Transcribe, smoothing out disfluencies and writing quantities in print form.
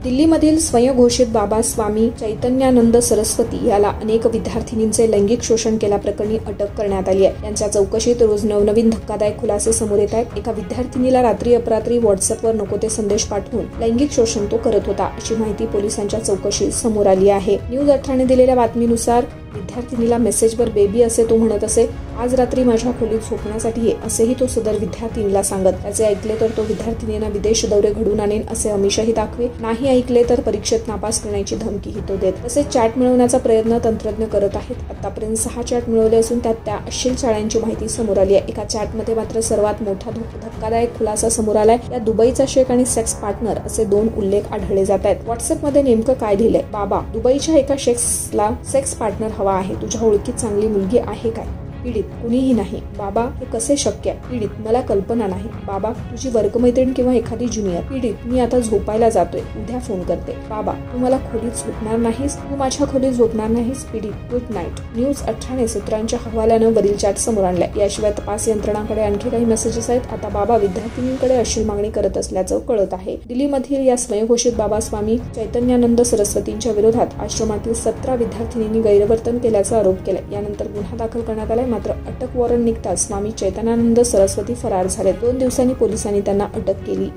दिल्लीमधील स्वयंघोषित बाबा स्वामी चैतन्यानंद सरस्वती याला अनेक विद्यार्थिनींचे लैंगिक शोषण केल्याप्रकरणी अटक करण्यात आली आहे। यांच्या चौकशीत रोज नवनवीन धक्कादायक खुलासे समोर येत आहेत। एका विद्यार्थिनीला रात्री अपरात्री व्हॉट्सअपवर नको ते संदेश पाठवून लैंगिक शोषण तो करत होता, अशी माहिती पोलिसांच्या चौकशीत समोर आली आहे। न्यूज 18 ने दिलेल्या बातमीनुसार विद्यार्थिनीला मेसेजवर बेबी असे तो म्हणत असे। आज रात्री माझ्या खोलीत झोपण्यासाठी ये, असेही तो सदर विद्यार्थिनीला सांगत। त्याचे ऐकले तर तो विद्यार्थिनींना विदेश दौरे घडून आणेन असे आमिषही दाखवे, नाही ऐकले तर परीक्षेत नापास करण्याची धमकीही तो देत। तसेच चॅट मिळवण्याचा प्रयत्न तंत्रज्ञ करत आहेत। आतापर्यंत 6 चॅट मिळवले असून त्यात त्या अश्लील चाळ्यांची माहिती समोर आली आहे। एका चॅटमध्ये मात्र सर्वात मोठा धक्कादायक खुलासा समोर आलाय। या दुबईचा शेख आणि सेक्स पार्टनर असे 2 उल्लेख आढळले जात आहेत। व्हॉट्सअपमध्ये नेमकं काय लिहिलंय? बाबा, दुबईच्या एका शेख्सला सेक्स पार्टनर हवा आहे। तुझ्या ओळखीत चांगली मुलगी आहे काय? पीडित, कुणीही नाही। बाबा, हे कसे शक्य आहे? पीडित, मला कल्पना नाही। बाबा, तुझी वर्गमैत्रीण किंवा एखादी ज्युनियर। पीडित, मी आता झोपायला जातोय, उद्या फोन करते। बाबा, तू मला खोलीत झोपणार नाहीस? तू माझ्या खोलीत झोपणार नाहीस? पीडित, गुड नाईट। न्यूज 18 ने सूत्रांच्या हवाल्यानं वरील चॅट समोर आणलाय। याशिवाय तपास यंत्रणांकडे आणखी काही मेसेजेस आहेत। आता बाबा विद्यार्थिनींकडे अश्लील मागणी करत असल्याचं कळत आहे। दिल्लीमधील या स्वयंघोषित बाबा स्वामी चैतन्यानंद सरस्वतींच्या विरोधात आश्रमातील 17 विद्यार्थिनींनी गैरवर्तन केल्याचा आरोप केलाय। यानंतर गुन्हा दाखल करण्यात आलाय। मात्र अटक वॉरंट निघताच स्वामी चैतन्यानंद सरस्वती फरार झाले। 2 दिवसांनी पोलिसांनी त्यांना अटक केली।